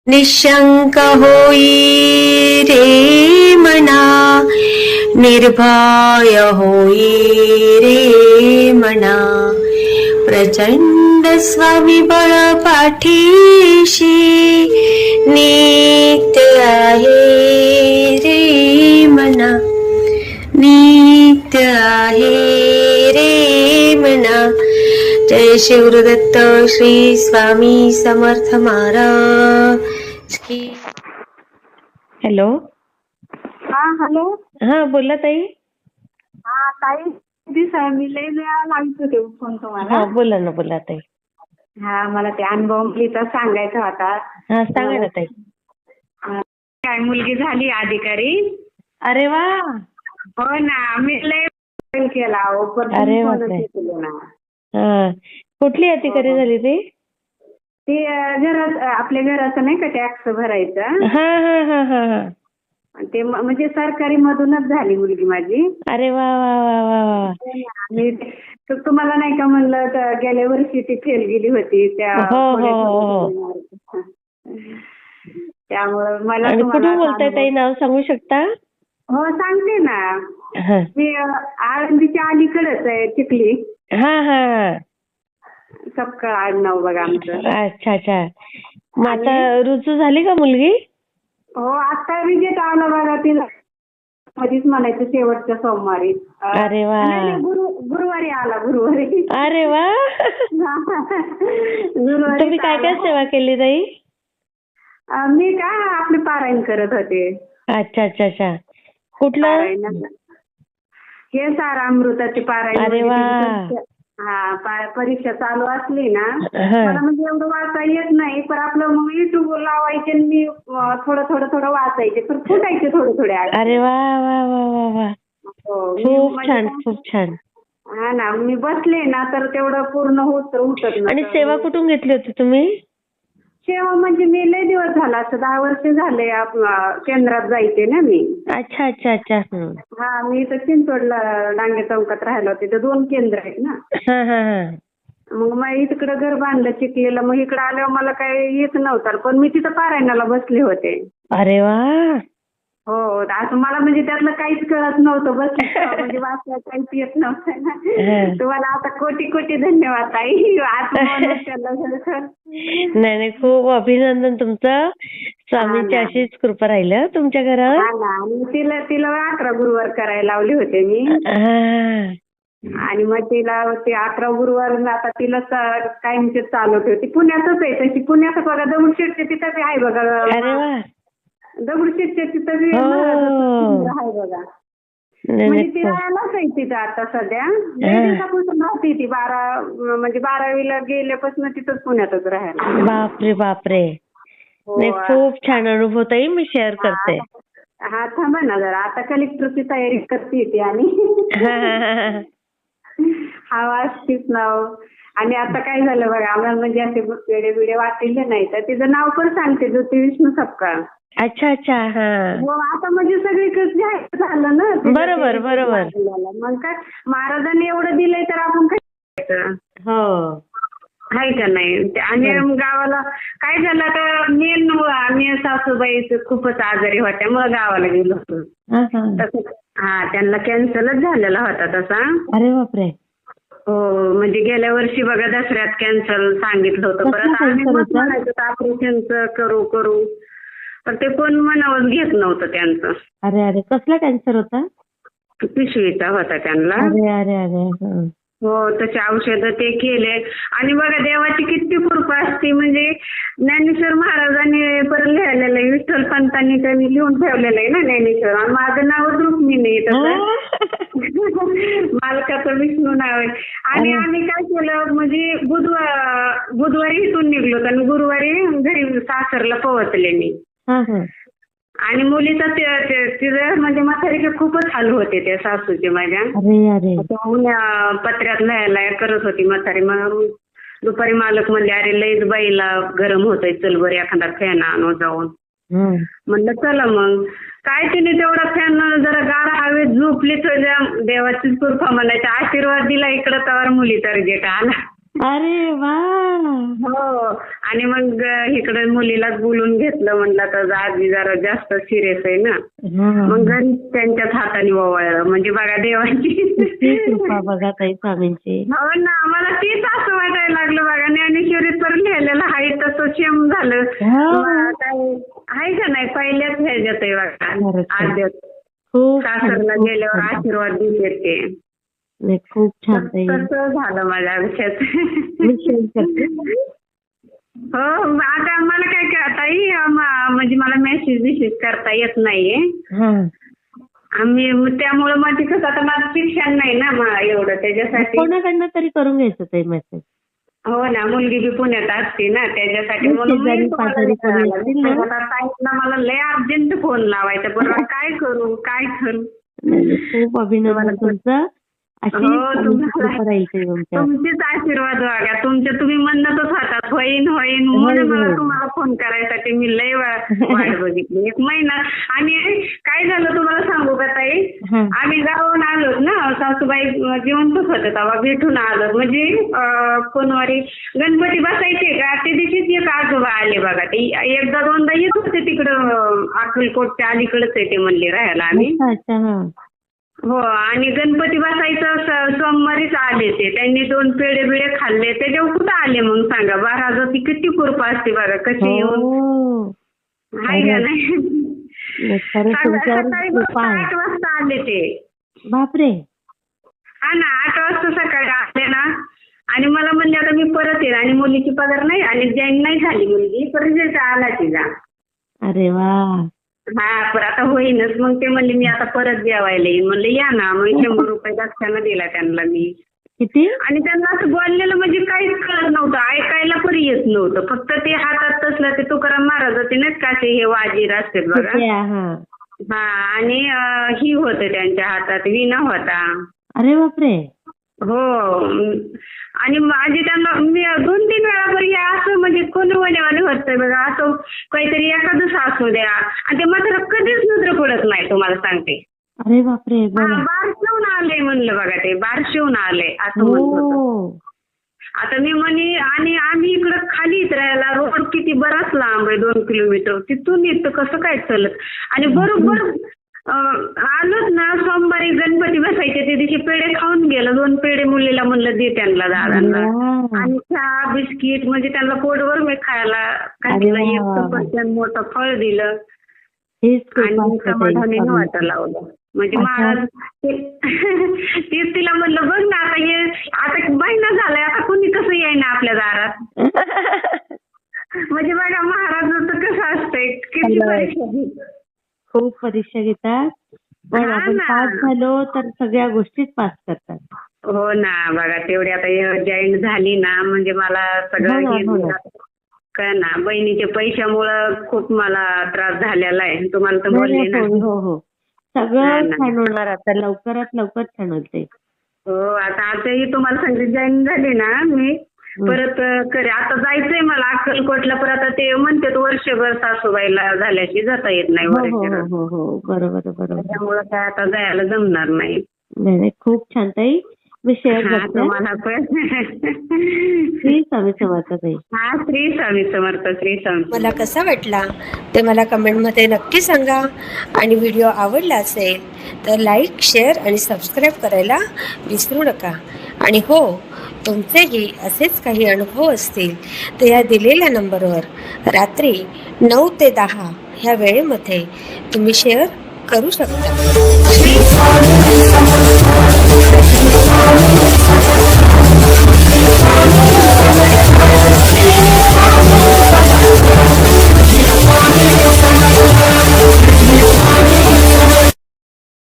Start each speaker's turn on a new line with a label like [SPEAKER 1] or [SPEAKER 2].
[SPEAKER 1] निशंक होई रे मना, निर्भय होई रे मना, प्रचंड स्वविबळ पाठीशी नित्य आहे रे मना, नित्य आहे रे मना. जय शिवदत्त श्री स्वामी समर्थ महाराज की. हॅलो.
[SPEAKER 2] हा हॅलो.
[SPEAKER 1] हा बोला ताई.
[SPEAKER 2] हा ताई मी लय वेळा लागत होते फोन तुम्हाला.
[SPEAKER 1] हा बोला ना, बोला ताई.
[SPEAKER 2] हा मला ते अनुभव मुलीचा सांगायचा होता.
[SPEAKER 1] हा सांगा ना ताई.
[SPEAKER 2] काय मुलगी झाली अधिकारी.
[SPEAKER 1] अरे वा.
[SPEAKER 2] हो ना, मी लय केला.
[SPEAKER 1] अरे बापरे. हा कुठली अधिकारी झाली ती?
[SPEAKER 2] ती घरात आपल्या घराचं नाही का टॅक्स भरायचं.
[SPEAKER 1] हा हा हा हा हा.
[SPEAKER 2] ते म्हणजे सरकारी मधूनच झाली मुलगी माझी.
[SPEAKER 1] अरे वा वा वा वा वा.
[SPEAKER 2] मी तुम्हाला नाही का म्हणलं तर गेल्या वर्षी ती फेल गेली होती त्या. त्यामुळं मला.
[SPEAKER 1] कुठून बोलताय ताई, नाव सांगू शकता?
[SPEAKER 2] हो सांगते ना. मी आळंदीच्या अलीकडेच आहे, चिखली.
[SPEAKER 1] हा हा.
[SPEAKER 2] सपकाळ आडनाव बघा आमचं.
[SPEAKER 1] अच्छा अच्छा. मग आता रुजू झाली का मुलगी?
[SPEAKER 2] हो आता विजेत आला बघा. तिला मध्येच म्हणायचं शेवटच्या सोमवारी.
[SPEAKER 1] अरे वा.
[SPEAKER 2] गुरुवारी आला, गुरुवारी.
[SPEAKER 1] अरे वा. तुम्ही काय काय सेवा केली ताई?
[SPEAKER 2] मी का आपले पारायण करत होते.
[SPEAKER 1] अच्छा अच्छा अच्छा. कुठलं?
[SPEAKER 2] हे सारामृताचे पारायण.
[SPEAKER 1] अरे वा.
[SPEAKER 2] हा परीक्षा चालू असली ना, मला म्हणजे एवढं वाचा येत नाही, पण आपलं मग युट्यूब लावायचे आणि मी थोडं थोडं थोडं वाचायचे, पण फुटायचे थोडे थोडे.
[SPEAKER 1] अरे वा वा वा वा वा. खूप छान खूप छान.
[SPEAKER 2] हा ना, मी बसले ना तर तेवढं पूर्ण होत नाही.
[SPEAKER 1] आणि सेवा कुठून घेतली होती तुम्ही?
[SPEAKER 2] सेवा म्हणजे मी लय दिवस झाला, असं 10 वर्ष झाले केंद्रात जायचे ना मी.
[SPEAKER 1] अच्छा अच्छा अच्छा.
[SPEAKER 2] हा मी इथं चिंचवडला डांगे चौकात राहिला होते. तर 2 केंद्र आहेत ना.
[SPEAKER 1] हा हा हा.
[SPEAKER 2] मग इकडं घर बांधलं चिखलीला. मग इकडं आल्यावर मला काही येत नव्हतं, पण मी तिथं पारायणाला बसले होते.
[SPEAKER 1] अरे वा.
[SPEAKER 2] हो असं मला म्हणजे त्यातलं काहीच कळत नव्हतं. बस म्हणजे वाचलं काहीच येत नव्हतं ना. तुम्हाला आता कोटी कोटी धन्यवाद ताई.
[SPEAKER 1] नाही नाही, खूप अभिनंदन तुमचं. स्वामींची अशीच कृपा राहिलं तुमच्या घरावर.
[SPEAKER 2] तिला 11 गुरुवार करायला लावले होते मी. आणि मग तिला ते 11 गुरुवार आता तिला कायमचे चालवते होती. पुण्यातच आहे तशी. पुण्यात बघा दगडूशेठच्या तिथं आहे बघा.
[SPEAKER 1] अरे वा.
[SPEAKER 2] दगडूशेठच्या तिथं आहे बघा. म्हणजे ती राहायलाच आहे तिथं आता सध्या. दिवसापासून राहते ती. 12वीला गेल्यापासून तिथंच पुण्यातच राहायला.
[SPEAKER 1] बापरे बापरे. खूप छान अनुभव ताई, मी शेअर करते.
[SPEAKER 2] हा थांबा ना जरा, आता कलेक्टरची तयारी करते ती. आणि हा वाचतीच नाव. आणि आता काय झालं बघा, आम्हाला म्हणजे असे वेडे वाटले नाही तर तिचं नाव पण सांगते, ज्योती विष्णू सपकाळ. अच्छा अच्छा. हा. आता म्हणजे सगळीकडे जाहीर झालं ना. बरोबर बरोबर. मग काय महाराजांनी एवढं दिलंय तर आपण काय करायचं. हो आहे का नाही. आणि गावाला काय झालं तर मी सासूबाई खूपच आजारी होत्या, मग गावाला गेलो होतो. हा त्यांना कॅन्सरच झालेला होता तसा. अरे बापरे. हो म्हणजे गेल्या वर्षी बघा दसऱ्यात कॅन्सर सांगितलं होतं. परत आम्ही म्हणायचं ऑपरेशनचं करू, पण ते कोण मनावर घेत नव्हतं त्यांचं. अरे अरे. कसला कॅन्सर होता? पिशवीचा होता त्यांना. अरे अरे अरे. हो तसे औषधं ते केले. आणि बघा देवाची किती कृपा असते. म्हणजे ज्ञानेश्वर महाराजांनी परत लिहिलेलं आहे, विठ्ठल पंतांनी त्यांनी लिहून ठेवलेलं आहे ना ज्ञानेश्वर. आणि माझं नावच रुक्मिणी तसं. मालकाचं विष्णू नाव आहे. आणि आम्ही काय केलं म्हणजे बुधवारी इथून निघलो आणि गुरुवारी घरी सासरला पोहोचले मी. आणि मुलीचं तिचं म्हणजे म्हातारीचे खूपच हाल होते त्या सासूचे माझ्या. पत्र्यात लिहायला करत होती म्हातारी. मग दुपारी मालक म्हणले अरे लईच बाईला गरम होतंय, चल बरं एखादा फॅन आणू जाऊन. म्हणलं चला मग. काय तिने तेवढा फॅन जरा गार हवेत झोपली, तुझ्या देवाची कृपा म्हणायची, आशीर्वाद दिला इकडं तर मुलीचा रिजेक्ट आला.
[SPEAKER 1] अरे वा.
[SPEAKER 2] हो. आणि मग इकडे मुलीलाच बोलून घेतलं, म्हणलं तर आजी जरा जास्त सिरियस आहे ना. मग घरी त्यांच्याच हाताने ओवाळलं. म्हणजे बघा देवाची
[SPEAKER 1] कृपा बघा ताई स्वामींची.
[SPEAKER 2] हो ना. मला तेच असं वाटायला लागलं बघा, ज्ञानेश्वरीत तर लिहिलेलं आहे तसं सेम झालं. काय आहे का नाही, पहिल्याच ह्याच्यात आहे बघा आद्यात. सासरला गेल्यावर आशीर्वाद दिले ते.
[SPEAKER 1] खूप छान ताई.
[SPEAKER 2] तसं झालं माझ्या आयुष्यात. हो. आता मला काय ताई, म्हणजे मला मेसेज करता येत नाहीये. त्यामुळे माझी कसं, आता माझं शिक्षण नाही ना एवढं, त्याच्यासाठी
[SPEAKER 1] कोणाकडनं तरी करून घ्यायचं ते मेसेज.
[SPEAKER 2] हो ना. मुलगी बी पुण्यात असते ना, त्याच्यासाठी म्हणून मला लय अर्जंट फोन लावायचा. बरोबर काय करू.
[SPEAKER 1] खूप अभिनंदन तुमचं.
[SPEAKER 2] तुमचेच आशीर्वाद बघा. तुम्ही म्हणतच होतात होईन म्हणून मला तुम्हाला फोन करायसाठी मी लय वाट बघितली 1 महिना. आणि काय झालं तुम्हाला सांगू का ताई, आम्ही गावाहून आलोत ना, सासूबाई जिवंतच होते तेव्हा, भेटून आलो. म्हणजे कोणवारी गणपती बसायचे का ते दिवशीच एक आजोबा आले बघा. ते 1-2दा येत होते तिकडं, अक्कलकोटच्या अलीकडेच आहे ते म्हणले राहायला आम्ही. हो. आणि गणपती बसायचं सोमवारीच आले ते. त्यांनी 2 पेढे बिडे खाल्ले. त्याच्यावर कुठं आले मग सांगा. 12,000 किती कृपा असते बघा, कशी येऊन आहे का नाही. सकाळी 8 वाजता आले ते.
[SPEAKER 1] बापरे.
[SPEAKER 2] हा ना. 8 वाजता सकाळी आले ना. आणि मला म्हणले आता मी परत येईल. आणि मुलीची पगार नाही आणि जॉईन नाही झाली मुलगी, परत आला तिला.
[SPEAKER 1] अरे वा.
[SPEAKER 2] हा. पण आता होईनच. मग ते म्हणले मी आता परत जेवायला येईन. म्हणले या ना. मग 100 रुपये दक्षिणा दिला त्यांना मी.
[SPEAKER 1] किती.
[SPEAKER 2] आणि त्यांना असं बोललेलं म्हणजे काहीच कळत नव्हतं, ऐकायला पण येत नव्हतं. फक्त ते हातात तसलं ते तुकाराम महाराजाचे नाहीत का ते वाजीर असतात बघा. हा. आणि ही होते त्यांच्या हातात विणा होता.
[SPEAKER 1] अरे बापरे.
[SPEAKER 2] हो. आणि माझी त्यांना मी 2-3 वेळा बरी असं म्हणजे कोणी वनेवाने होतंय बघा, असं काहीतरी एखादं असू द्या. आणि ते मात्र कधीच नजर पडत नाही तुम्हाला सांगते.
[SPEAKER 1] अरे बापरे.
[SPEAKER 2] बारशिवून आले म्हणलं बघा, ते बारशिवून आले असं म्हणत होतं. आता मी म्हणे, आणि आम्ही इकडं खाली राहायला, रोड किती बराच लांब आहे 2 किलोमीटर, तिथून येतं कसं काय चलत. आणि बरोबर आलोच ना सोमवारी गणपती बसायचे त्या दिवशी पेढे खाऊन गेलं. 2 पेढे मुलीला म्हणलं दे त्यांना दादांना. आणि चहा बिस्किट म्हणजे त्यांना पोटभर मी खायला घातलं. 1 सफरचंद मोठं फळ दिलं आणि समाधानी वाटायला लावलं. म्हणजे महाराज तेच तिला म्हणलं बघ ना, आता महिना झालाय, आता कुणी कसं येईना आपल्या दारात. म्हणजे बघा महाराजांचं कसं असतंय, किती परीक्षा घेतात.
[SPEAKER 1] खूप परीक्षा घेतात, पण आपण पास झालो तर सगळ्या गोष्टीत पास करतात.
[SPEAKER 2] हो ना. बघा तेवढी आता जॉईन झाली ना, म्हणजे मला सगळं काय ना, बहिणीच्या पैशामुळं खूप मला त्रास झालेला आहे. तुम्हाला तर बोलले ना.
[SPEAKER 1] हो. सगळं छान होणार आता, लवकरात लवकर छान होते.
[SPEAKER 2] हो. आता आताही तुम्हाला सांगते जॉईन झाली ना मी, परत आता जायचंय मला अक्कलकोटला. परत ते म्हणतात वर्षभर सासूबाईला झाल्याशी जाता येत नाही.
[SPEAKER 1] हो. बरोबर.
[SPEAKER 2] त्यामुळे काय आता जायला जमणार नाही.
[SPEAKER 1] नाही. खूप छान ताई. मी शेअर करते
[SPEAKER 2] तुम्हाला पण.
[SPEAKER 1] श्री स्वामी समर्थ ताई.
[SPEAKER 2] श्री स्वामी समर्थ. श्री स्वामी.
[SPEAKER 3] मला कसा वाटला ते मला कमेंटमध्ये नक्की सांगा. आणि व्हिडिओ आवडला असेल तर लाईक, शेअर आणि सबस्क्राईब करायला विसरू नका. आणि हो, तुमचेही असेच काही अनुभव असतील तर या दिलेल्या नंबरवर रात्री 9 ते 10 ह्या वेळेमध्ये तुम्ही शेअर करू शकता.